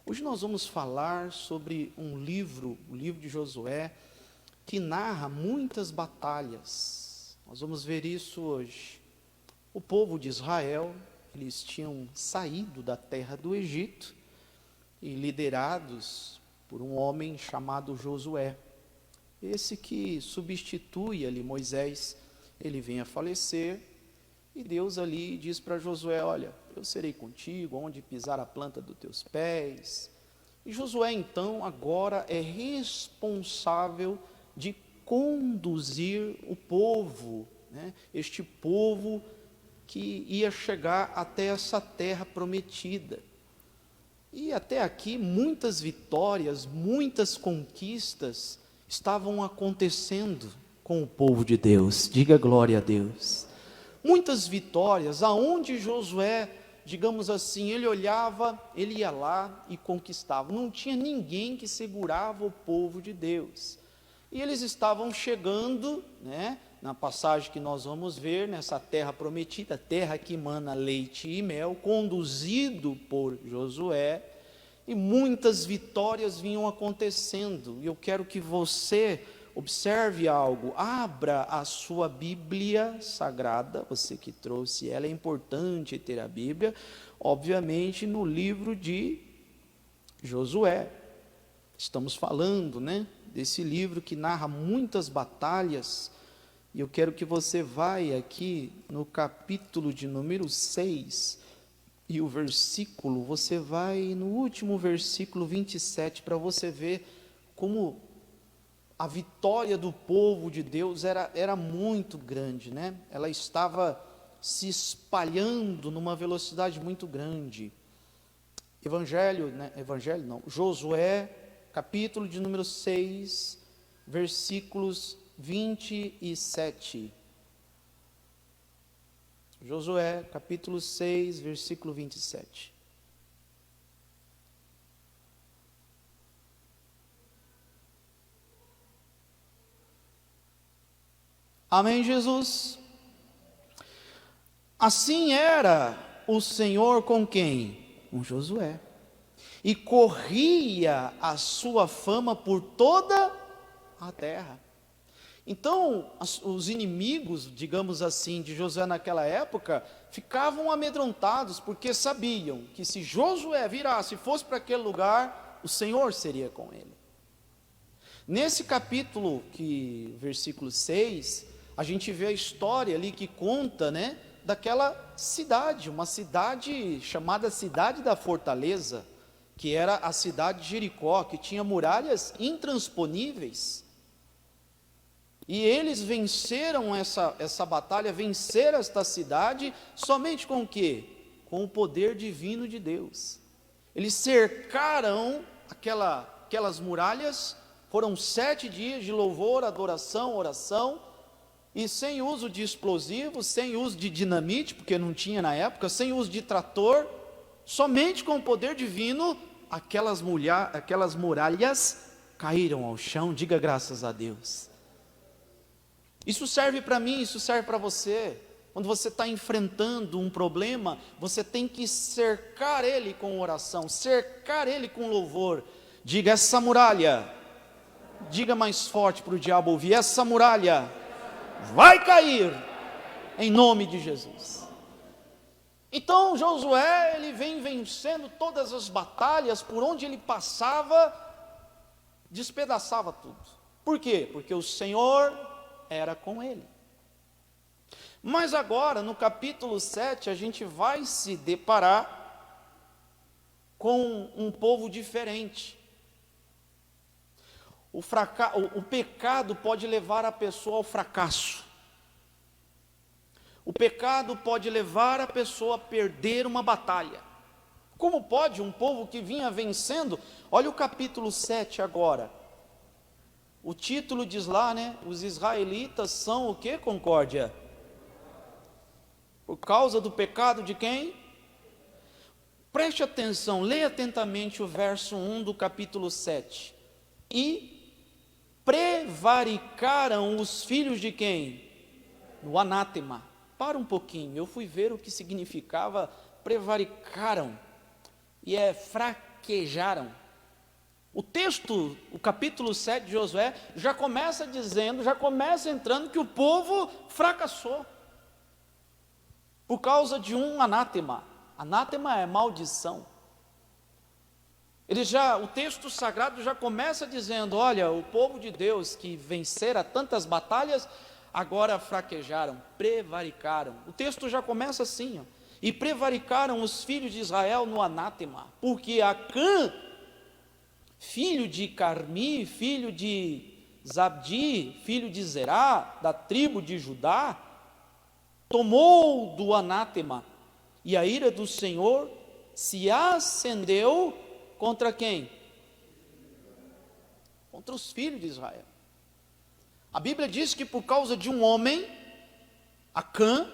Hoje nós vamos falar sobre um livro, o livro de Josué, que narra muitas batalhas. Nós vamos ver isso hoje. O povo de Israel, eles tinham saído da terra do Egito e liderados por um homem chamado Josué. Esse que substitui ali Moisés, ele vem a falecer, e Deus ali diz para Josué: olha, eu serei contigo, onde pisar a planta dos teus pés. E Josué então agora é responsável de conduzir o povo, este povo que ia chegar até essa terra prometida. E até aqui muitas vitórias, muitas conquistas estavam acontecendo com o povo de Deus. Diga glória a Deus. Muitas vitórias, aonde Josué, digamos assim, ele olhava, ele ia lá e conquistava. Não tinha ninguém que segurava o povo de Deus. E eles estavam chegando, na passagem que nós vamos ver, nessa terra prometida, terra que emana leite e mel, conduzido por Josué, e muitas vitórias vinham acontecendo. E eu quero que você observe algo, abra a sua Bíblia Sagrada, você que trouxe ela, é importante ter a Bíblia, obviamente no livro de Josué. Estamos falando, desse livro que narra muitas batalhas, e eu quero que você vá aqui no capítulo de número 6, e o versículo, você vai no último versículo 27, para você ver como a vitória do povo de Deus era muito grande, Ela estava se espalhando numa velocidade muito grande. Josué, capítulo de número 6, versículos 27. Josué, capítulo 6, versículo 27. Amém, Jesus? Assim era o Senhor com quem? Com Josué. E corria a sua fama por toda a terra. Então, os inimigos, digamos assim, de Josué naquela época, ficavam amedrontados, porque sabiam que se Josué virasse e fosse para aquele lugar, o Senhor seria com ele. Nesse capítulo, versículo 6, a gente vê a história ali que conta, daquela cidade, uma cidade chamada Cidade da Fortaleza, que era a cidade de Jericó, que tinha muralhas intransponíveis. E eles venceram essa batalha, venceram esta cidade, somente com o quê? Com o poder divino de Deus. Eles cercaram aquelas muralhas, foram 7 dias de louvor, adoração, oração, e sem uso de explosivos, sem uso de dinamite, porque não tinha na época, sem uso de trator, somente com o poder divino, aquelas muralhas caíram ao chão. Diga graças a Deus. Isso serve para mim, isso serve para você. Quando você está enfrentando um problema, você tem que cercar ele com oração, cercar ele com louvor. Diga: essa muralha, diga mais forte para o diabo ouvir: essa muralha vai cair, em nome de Jesus. Então Josué, ele vem vencendo todas as batalhas, por onde ele passava, despedaçava tudo. Por quê? Porque o Senhor era com ele. Mas agora, no capítulo 7, a gente vai se deparar com um povo diferente. O pecado pode levar a pessoa ao fracasso. O pecado pode levar a pessoa a perder uma batalha. Como pode um povo que vinha vencendo? Olha o capítulo 7 agora. O título diz lá, os israelitas são o que, Concórdia? Por causa do pecado de quem? Preste atenção, leia atentamente o verso 1 do capítulo 7. E prevaricaram os filhos de quem? No anátema. Para um pouquinho, eu fui ver o que significava prevaricaram. E é fraquejaram. O texto, o capítulo 7 de Josué, já começa dizendo, já começa entrando que o povo fracassou. Por causa de um anátema. Anátema é maldição. O texto sagrado já começa dizendo, olha, o povo de Deus que vencera tantas batalhas, agora fraquejaram, prevaricaram. O texto já começa assim, ó. E prevaricaram os filhos de Israel no anátema, porque Acã, filho de Carmi, filho de Zabdi, filho de Zerá, da tribo de Judá, tomou do anátema, e a ira do Senhor se acendeu contra quem? Contra os filhos de Israel. A Bíblia diz que por causa de um homem, Acã,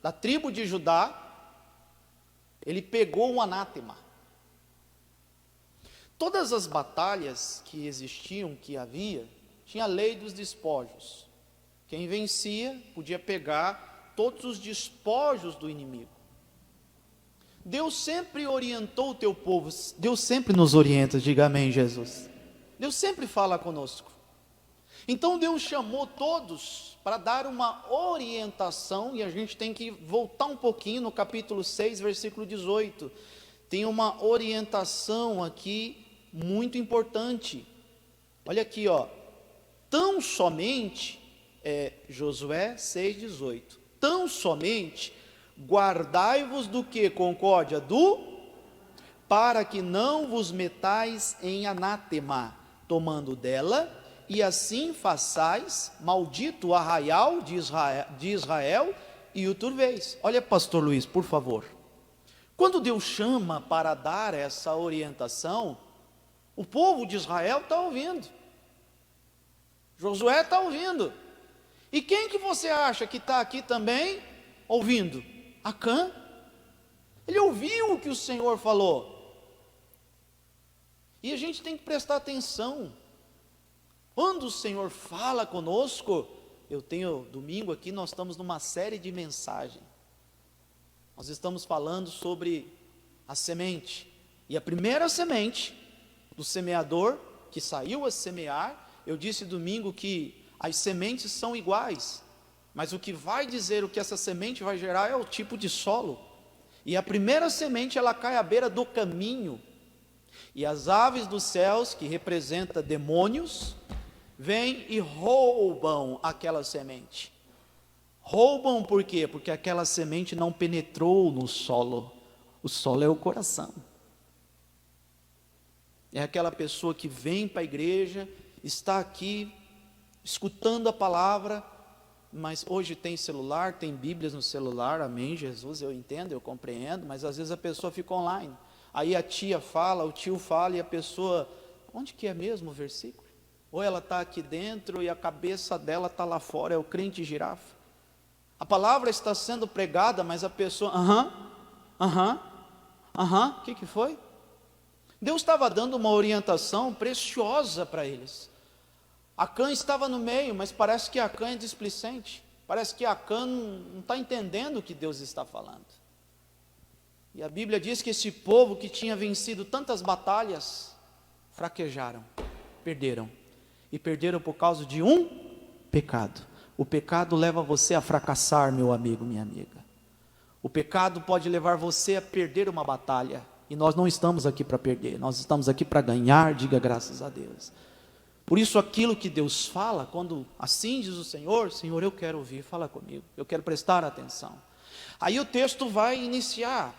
da tribo de Judá, ele pegou um anátema. Todas as batalhas que existiam, que havia, tinha a lei dos despojos. Quem vencia podia pegar todos os despojos do inimigo. Deus sempre orientou o teu povo, Deus sempre nos orienta, diga amém, Jesus. Deus sempre fala conosco. Então Deus chamou todos para dar uma orientação, e a gente tem que voltar um pouquinho no capítulo 6, versículo 18. Tem uma orientação aqui muito importante. Olha aqui, ó. Tão somente, Josué 6,18. Tão somente guardai-vos do que? Concórdia? Para que não vos metais em anátema, tomando dela, e assim façais maldito o arraial de Israel e o turveis. Olha, pastor Luiz, por favor. Quando Deus chama para dar essa orientação, o povo de Israel está ouvindo. Josué está ouvindo. E quem que você acha que está aqui também ouvindo? Acã. Ele ouviu o que o Senhor falou. E a gente tem que prestar atenção. Quando o Senhor fala conosco, domingo aqui, nós estamos numa série de mensagens. Nós estamos falando sobre a semente. E a primeira semente do semeador, que saiu a semear, eu disse domingo que as sementes são iguais, mas o que vai dizer o que essa semente vai gerar é o tipo de solo. E a primeira semente, ela cai à beira do caminho. E as aves dos céus, que representam demônios, vêm e roubam aquela semente. Roubam por quê? Porque aquela semente não penetrou no solo. O solo é o coração. É aquela pessoa que vem para a igreja, está aqui, escutando a palavra, mas hoje tem celular, tem Bíblias no celular, amém, Jesus, eu entendo, eu compreendo, mas às vezes a pessoa fica online. Aí a tia fala, o tio fala, e a pessoa, onde que é mesmo o versículo? Ou ela está aqui dentro e a cabeça dela está lá fora, é o crente girafa. A palavra está sendo pregada, mas a pessoa, o que foi? Deus estava dando uma orientação preciosa para eles. Acã estava no meio, mas parece que Acã é displicente. Parece que Acã não está entendendo o que Deus está falando. E a Bíblia diz que esse povo que tinha vencido tantas batalhas, fraquejaram, perderam. E perderam por causa de um pecado. O pecado leva você a fracassar, meu amigo, minha amiga. O pecado pode levar você a perder uma batalha. E nós não estamos aqui para perder, nós estamos aqui para ganhar, diga graças a Deus. Por isso aquilo que Deus fala, quando assim diz o Senhor, Senhor, eu quero ouvir, fala comigo, eu quero prestar atenção. Aí o texto vai iniciar,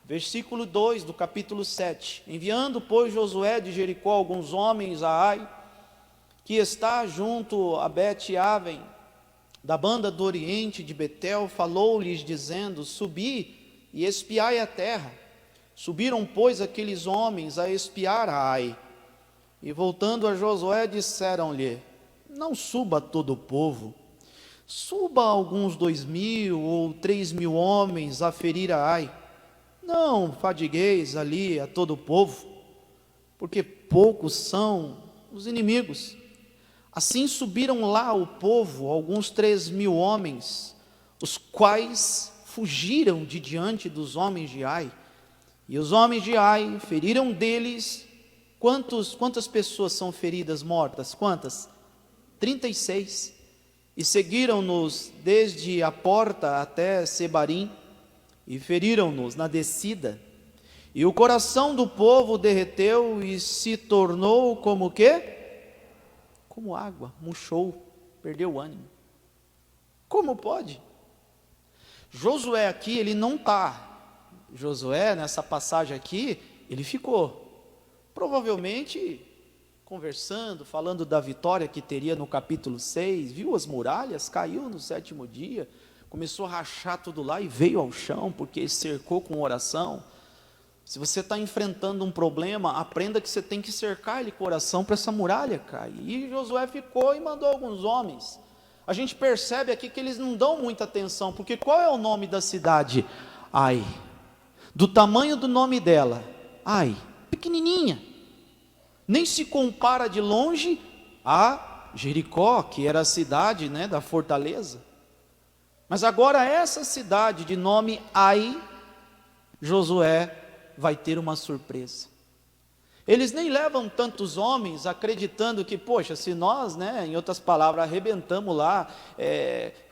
versículo 2 do capítulo 7. Enviando, pois, Josué de Jericó alguns homens a Ai, que está junto a Bet-Aven, da banda do oriente de Betel, falou-lhes dizendo, subi e espiai a terra. Subiram, pois, aqueles homens a espiar a Ai, e voltando a Josué, disseram-lhe, não suba todo o povo, suba alguns 2.000 ou 3.000 homens a ferir a Ai, não fadigueis ali a todo o povo, porque poucos são os inimigos. Assim subiram lá o povo, alguns 3.000 homens, os quais fugiram de diante dos homens de Ai, E os homens de Ai feriram deles, quantas pessoas são feridas, mortas? Quantas? 36. E seguiram-nos desde a porta até Sebarim, e feriram-nos na descida. E o coração do povo derreteu e se tornou como o quê? Como água, murchou, perdeu o ânimo. Como pode? Josué aqui, ele não está. Josué, nessa passagem aqui, ele ficou. Provavelmente conversando, falando da vitória que teria no capítulo 6, viu as muralhas, caiu no 7º dia, começou a rachar tudo lá e veio ao chão, porque cercou com oração. Se você está enfrentando um problema, aprenda que você tem que cercar ele com oração para essa muralha cair. E Josué ficou e mandou alguns homens. A gente percebe aqui que eles não dão muita atenção, porque qual é o nome da cidade? Ai. Do tamanho do nome dela, Ai, pequenininha. Nem se compara de longe a Jericó, que era a cidade, né, da fortaleza. Mas agora essa cidade de nome Ai, Josué vai ter uma surpresa. Eles nem levam tantos homens acreditando que, poxa, se nós, né, em outras palavras, arrebentamos lá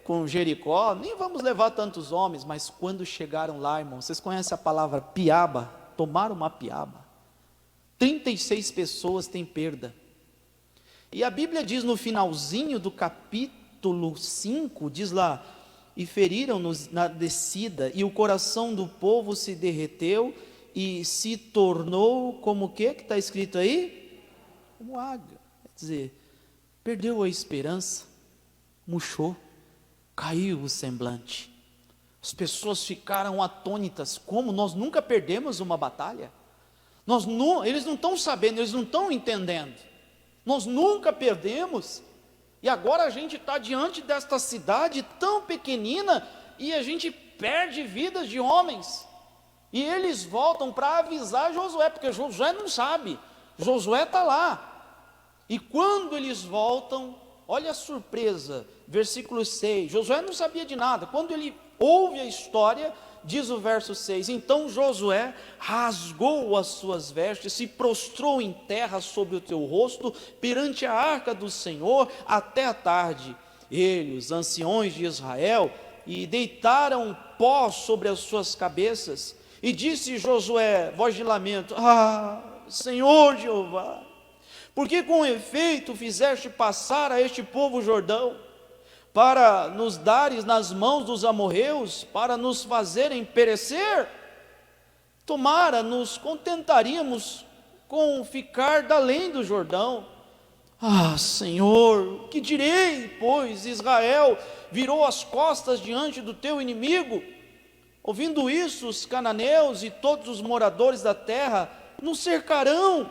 com Jericó, nem vamos levar tantos homens. Mas quando chegaram lá, irmãos, vocês conhecem a palavra piaba? Tomaram uma piaba. 36 pessoas têm perda. E a Bíblia diz no finalzinho do capítulo 5, diz lá, e feriram-nos na descida, e o coração do povo se derreteu, e se tornou como o que está escrito aí? Como água. Quer dizer, perdeu a esperança, murchou, caiu o semblante. As pessoas ficaram atônitas. Como? Nós nunca perdemos uma batalha. Eles não estão sabendo, eles não estão entendendo. Nós nunca perdemos. E agora a gente está diante desta cidade tão pequenina e a gente perde vidas de homens. E eles voltam para avisar Josué, porque Josué não sabe, Josué está lá. E quando eles voltam, olha a surpresa, versículo 6, Josué não sabia de nada. Quando ele ouve a história, diz o verso 6, então Josué rasgou as suas vestes, se prostrou em terra sobre o teu rosto, perante a arca do Senhor, até a tarde. Ele, os anciões de Israel, e deitaram pó sobre as suas cabeças. E disse Josué, voz de lamento, Senhor Jeová, porque com efeito fizeste passar a este povo o Jordão, para nos dares nas mãos dos amorreus, para nos fazerem perecer? Tomara, nos contentaríamos com ficar da além do Jordão. Senhor, que direi, pois Israel virou as costas diante do teu inimigo? Ouvindo isso, os cananeus e todos os moradores da terra nos cercarão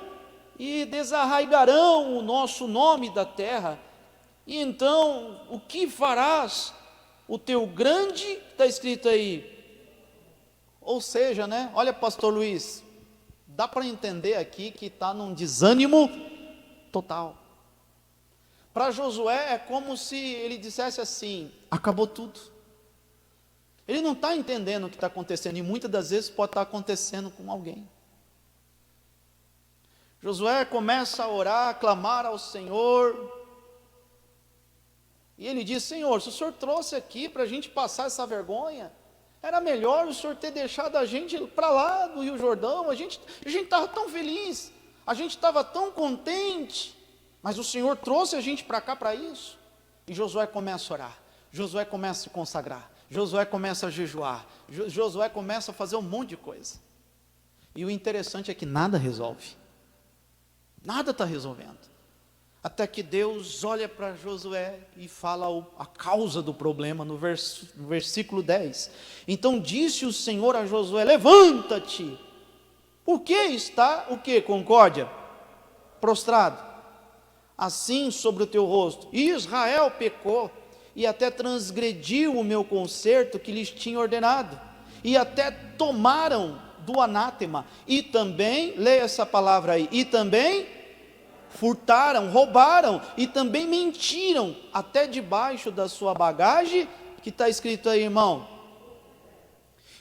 e desarraigarão o nosso nome da terra. E então, o que farás? O teu grande, está escrito aí. Ou seja, né? Olha, pastor Luiz, dá para entender aqui que está num desânimo total. Para Josué é como se ele dissesse assim, acabou tudo. Ele não está entendendo o que está acontecendo, e muitas das vezes pode estar acontecendo com alguém. Josué começa a orar, a clamar ao Senhor, e ele diz, Senhor, se o Senhor trouxe aqui para a gente passar essa vergonha, era melhor o Senhor ter deixado a gente para lá do Rio Jordão, a gente estava tão feliz, a gente estava tão contente, mas o Senhor trouxe a gente para cá para isso. E Josué começa a orar, Josué começa a se consagrar, Josué começa a jejuar, Josué começa a fazer um monte de coisa. E o interessante é que nada resolve. Nada está resolvendo. Até que Deus olha para Josué e fala a causa do problema no versículo 10. Então disse o Senhor a Josué, levanta-te. Por que está, o que? Concórdia? Prostrado. Assim sobre o teu rosto. E Israel pecou e até transgrediu o meu concerto que lhes tinha ordenado, e até tomaram do anátema, e também, leia essa palavra aí, e também furtaram, roubaram, e também mentiram, até debaixo da sua bagagem, que está escrito aí, irmão.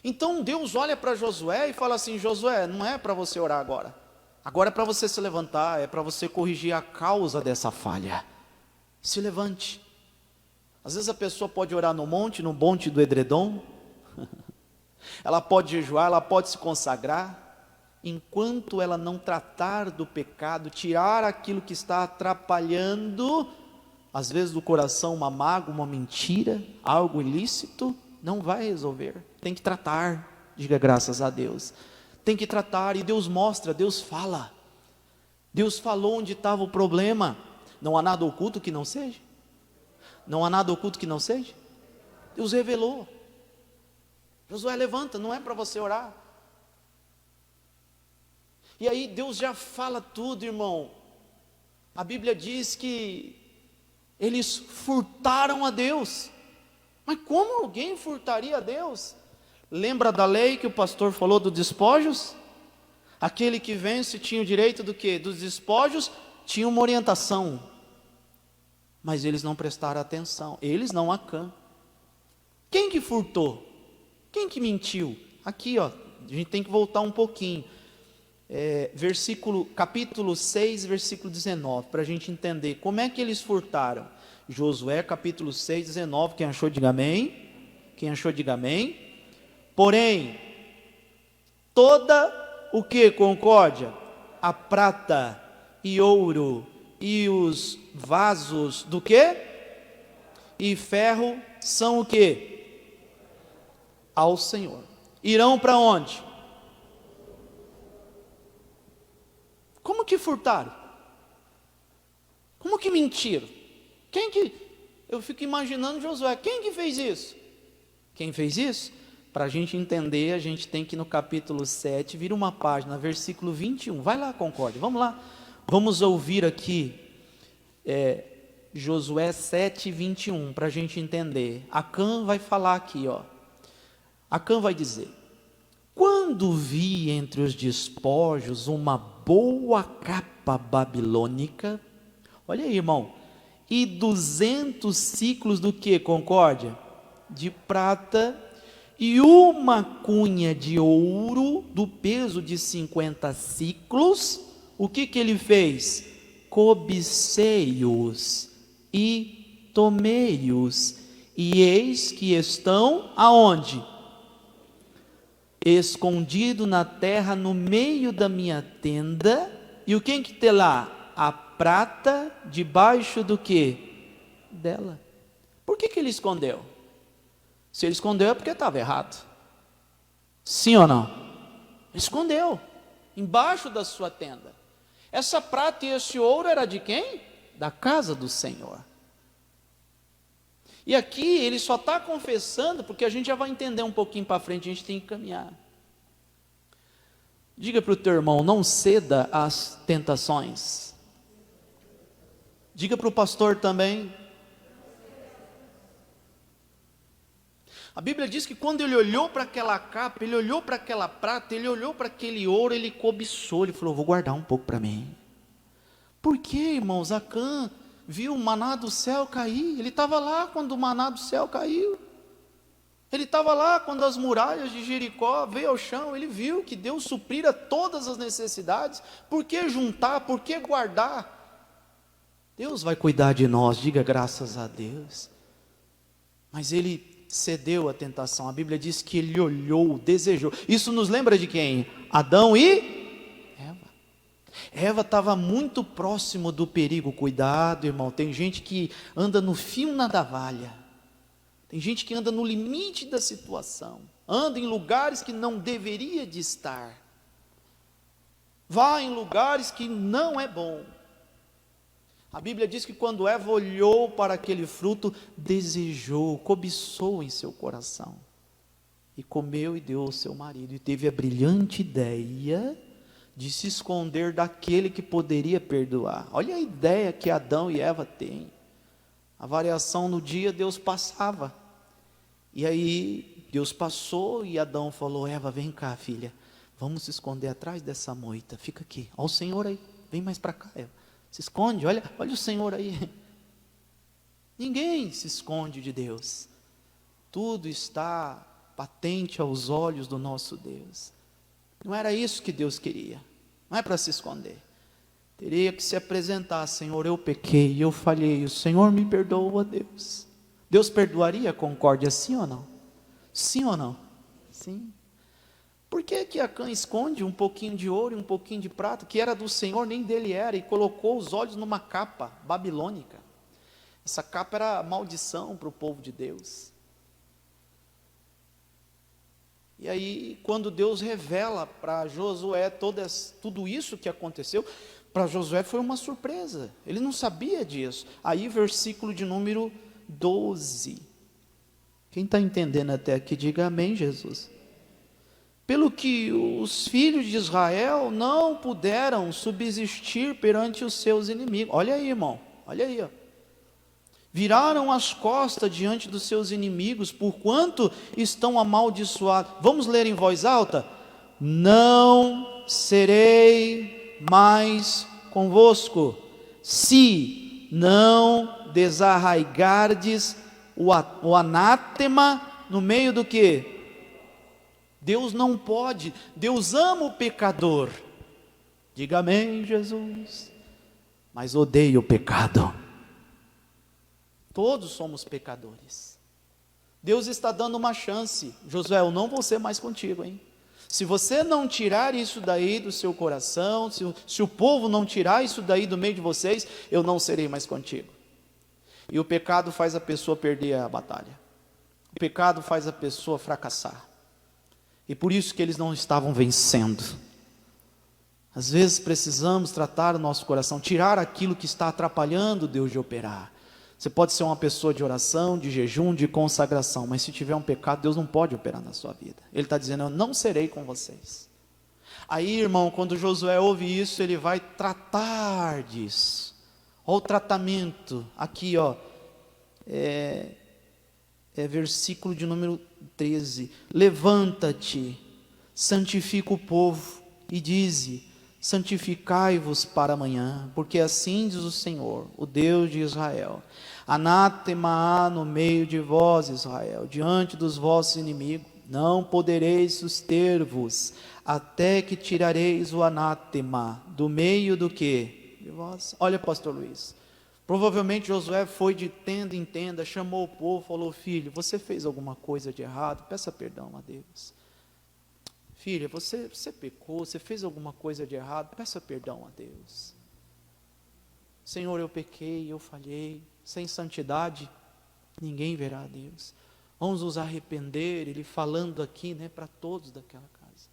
Então Deus olha para Josué e fala assim: Josué, não é para você orar agora. Agora é para você se levantar, é para você corrigir a causa dessa falha. Se levante. Às vezes a pessoa pode orar no monte do edredom. Ela pode jejuar, ela pode se consagrar. Enquanto ela não tratar do pecado, tirar aquilo que está atrapalhando, às vezes do coração uma mágoa, uma mentira, algo ilícito, não vai resolver. Tem que tratar, diga graças a Deus. Tem que tratar, e Deus mostra, Deus fala. Deus falou onde estava o problema. Não há nada oculto que não seja. Não há nada oculto que não seja. Deus revelou. Josué, levanta, não é para você orar. E aí Deus já fala tudo, irmão. A Bíblia diz que eles furtaram a Deus. Mas como alguém furtaria a Deus? Lembra da lei que o pastor falou dos despojos? Aquele que vence tinha o direito do quê? Dos despojos, tinha uma orientação. Mas eles não prestaram atenção. Eles não, Acã. Quem que furtou? Quem que mentiu? Aqui, ó, a gente tem que voltar um pouquinho. Capítulo 6, versículo 19, para a gente entender como é que eles furtaram. Josué, capítulo 6, 19, quem achou, diga amém. Quem achou, diga amém. Porém, toda o que, concórdia? A prata e ouro e os vasos do que? E ferro são o que? Ao Senhor. Irão para onde? Como que furtaram? Como que mentiram? Eu fico imaginando Josué, quem que fez isso? Quem fez isso? Para a gente entender, a gente tem que ir no capítulo 7, vira uma página, versículo 21, vai lá, concorde, vamos lá, vamos ouvir aqui, Josué 7, 21, para a gente entender. Acã vai falar aqui, ó. Acã vai dizer: quando vi entre os despojos uma boa capa babilônica, olha aí, irmão, e 200 ciclos do que, concórdia? De prata, e uma cunha de ouro, do peso de 50 ciclos, o que ele fez? Cobicei-os e tomei-os, e eis que estão aonde? Escondido na terra, no meio da minha tenda. E o que tem lá? A prata debaixo do que? Dela. Por que ele escondeu? Se ele escondeu é porque estava errado. Sim ou não? Ele escondeu embaixo da sua tenda. Essa prata e esse ouro era de quem? Da casa do Senhor. E aqui ele só está confessando, porque a gente já vai entender um pouquinho para frente, a gente tem que caminhar. Diga para o teu irmão, não ceda às tentações. Diga para o pastor também. A Bíblia diz que quando ele olhou para aquela capa, ele olhou para aquela prata, ele olhou para aquele ouro, ele cobiçou, ele falou: vou guardar um pouco para mim. Por quê, irmãos? Acã viu o maná do céu cair, ele estava lá quando o maná do céu caiu, ele estava lá quando as muralhas de Jericó veio ao chão, ele viu que Deus suprira todas as necessidades. Por que juntar, por que guardar? Deus vai cuidar de nós, diga graças a Deus. Mas ele cedeu à tentação, a Bíblia diz que ele olhou, desejou. Isso nos lembra de quem? Adão e Eva estava muito próximo do perigo. Cuidado, irmão, tem gente que anda no fio na navalha, tem gente que anda no limite da situação, anda em lugares que não deveria de estar, vai em lugares que não é bom. A Bíblia diz que quando Eva olhou para aquele fruto, desejou, cobiçou em seu coração, e comeu e deu ao seu marido, e teve a brilhante ideia de se esconder daquele que poderia perdoar. Olha a ideia que Adão e Eva têm. A variação no dia, Deus passava. E aí, Deus passou e Adão falou: Eva, vem cá, filha, vamos se esconder atrás dessa moita, fica aqui. Olha o Senhor aí, vem mais para cá, Eva. Se esconde, olha o Senhor aí. Ninguém se esconde de Deus. Tudo está patente aos olhos do nosso Deus. Não era isso que Deus queria, não é para se esconder. Teria que se apresentar: Senhor, eu pequei, eu falhei, o Senhor me perdoa, Deus. Deus perdoaria a concórdia, sim ou não? Sim ou não? Sim. Por que que Acã esconde um pouquinho de ouro e um pouquinho de prata, que era do Senhor, nem dele era, e colocou os olhos numa capa babilônica? Essa capa era maldição para o povo de Deus. E aí, quando Deus revela para Josué tudo isso que aconteceu, para Josué foi uma surpresa, ele não sabia disso. Aí, versículo de número 12. Quem está entendendo até aqui, diga amém, Jesus. Pelo que os filhos de Israel não puderam subsistir perante os seus inimigos. Olha aí, irmão, olha aí, ó. Viraram as costas diante dos seus inimigos, porquanto estão amaldiçoados. Vamos ler em voz alta? Não serei mais convosco, se não desarraigardes o anátema no meio do que? Deus não pode, Deus ama o pecador. Diga amém, Jesus. Mas odeia o pecado. Todos somos pecadores. Deus está dando uma chance. Josué, eu não vou ser mais contigo, hein? Se você não tirar isso daí do seu coração, se o povo não tirar isso daí do meio de vocês, eu não serei mais contigo. E o pecado faz a pessoa perder a batalha. O pecado faz a pessoa fracassar. E por isso que eles não estavam vencendo. Às vezes precisamos tratar o nosso coração, tirar aquilo que está atrapalhando Deus de operar. Você pode ser uma pessoa de oração, de jejum, de consagração, mas se tiver um pecado, Deus não pode operar na sua vida. Ele está dizendo: eu não serei com vocês. Aí, irmão, quando Josué ouve isso, ele vai tratar disso. Olha o tratamento, aqui ó, versículo de número 13, levanta-te, santifica o povo, e dize, santificai-vos para amanhã, porque assim diz o Senhor, o Deus de Israel, anátema há no meio de vós, Israel, diante dos vossos inimigos, não podereis suster-vos, até que tirareis o anátema, do meio do que? De vós. Olha, pastor Luiz, provavelmente Josué foi de tenda em tenda, chamou o povo, falou: filho, você fez alguma coisa de errado? Peça perdão a Deus. Filha, você pecou, você fez alguma coisa de errado? Peça perdão a Deus. Senhor, eu pequei, eu falhei, sem santidade, ninguém verá a Deus. Vamos nos arrepender, ele falando aqui, né, para todos daquela casa.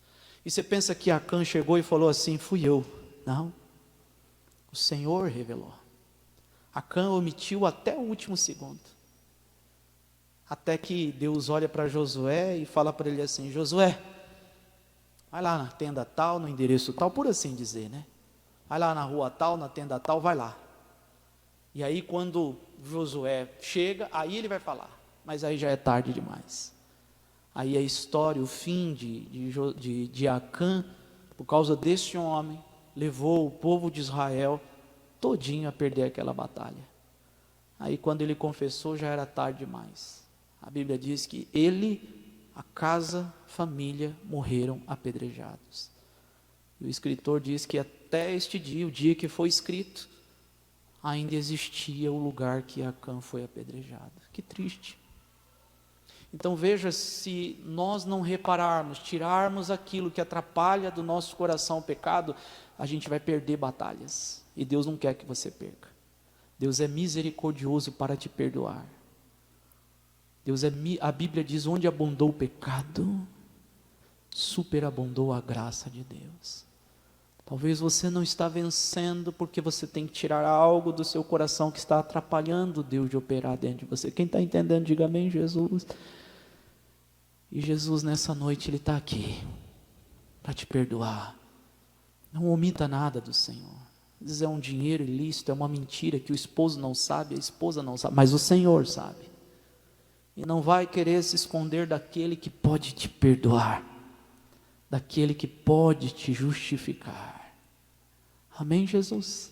E você pensa que Acã chegou e falou assim: fui eu. Não, o Senhor revelou. Acã omitiu até o último segundo, até que Deus olha para Josué e fala para ele assim: Josué, vai lá na tenda tal, no endereço tal, por assim dizer, né? Vai lá na rua tal, na tenda tal, vai lá. E aí quando Josué chega, aí ele vai falar, mas aí já é tarde demais. Aí a história, o fim de Acã, por causa desse homem, levou o povo de Israel todinho a perder aquela batalha. Aí quando ele confessou, já era tarde demais. A Bíblia diz que ele, a casa, família, morreram apedrejados. E o escritor diz que até este dia, o dia que foi escrito, ainda existia o lugar que Acã foi apedrejado. Que triste. Então veja, se nós não repararmos, tirarmos aquilo que atrapalha do nosso coração o pecado, a gente vai perder batalhas. E Deus não quer que você perca. Deus é misericordioso para te perdoar. A Bíblia diz: onde abundou o pecado, superabundou a graça de Deus. Talvez você não está vencendo porque você tem que tirar algo do seu coração que está atrapalhando Deus de operar dentro de você. Quem está entendendo, diga amém, Jesus. E Jesus nessa noite, Ele está aqui para te perdoar. Não omita nada do Senhor. Às vezes é um dinheiro ilícito, é uma mentira que o esposo não sabe, a esposa não sabe, mas o Senhor sabe. E não vai querer se esconder daquele que pode te perdoar, daquele que pode te justificar. Amém, Jesus?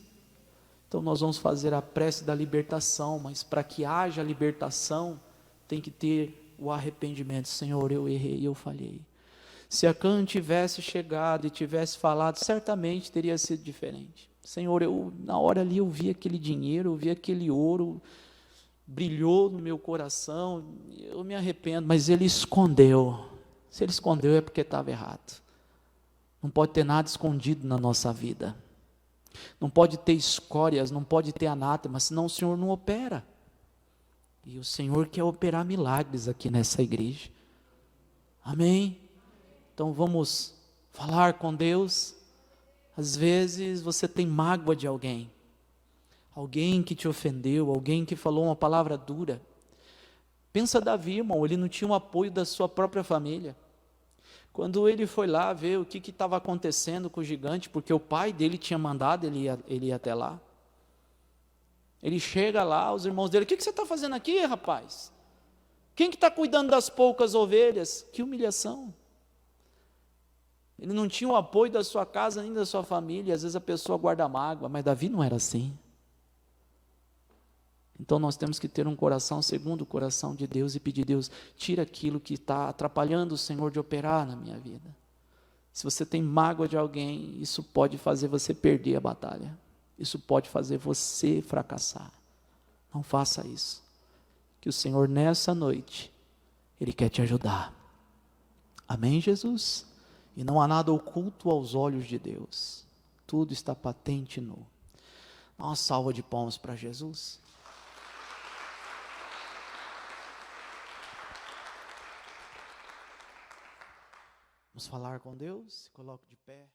Então nós vamos fazer a prece da libertação, mas para que haja libertação, tem que ter o arrependimento. Senhor, eu errei, eu falhei. Se Acã tivesse chegado e tivesse falado, certamente teria sido diferente. Senhor, na hora ali eu vi aquele dinheiro, eu vi aquele ouro, brilhou no meu coração, eu me arrependo, mas ele escondeu. Se ele escondeu é porque estava errado. Não pode ter nada escondido na nossa vida. Não pode ter escórias, não pode ter anátema, senão o Senhor não opera. E o Senhor quer operar milagres aqui nessa igreja. Amém? Então vamos falar com Deus. Às vezes você tem mágoa de alguém. Alguém que te ofendeu, alguém que falou uma palavra dura. Pensa Davi, irmão, ele não tinha o apoio da sua própria família. Quando ele foi lá ver o que estava acontecendo com o gigante, porque o pai dele tinha mandado ele ir até lá. Ele chega lá, os irmãos dele, o que você está fazendo aqui, rapaz? Quem que está cuidando das poucas ovelhas? Que humilhação. Ele não tinha o apoio da sua casa, nem da sua família, às vezes a pessoa guarda mágoa, mas Davi não era assim. Então nós temos que ter um coração segundo o coração de Deus e pedir: Deus, tira aquilo que está atrapalhando o Senhor de operar na minha vida. Se você tem mágoa de alguém, isso pode fazer você perder a batalha. Isso pode fazer você fracassar. Não faça isso. Que o Senhor nessa noite, Ele quer te ajudar. Amém, Jesus? E não há nada oculto aos olhos de Deus. Tudo está patente e nu. Uma salva de palmas para Jesus. Vamos falar com Deus? Coloque de pé.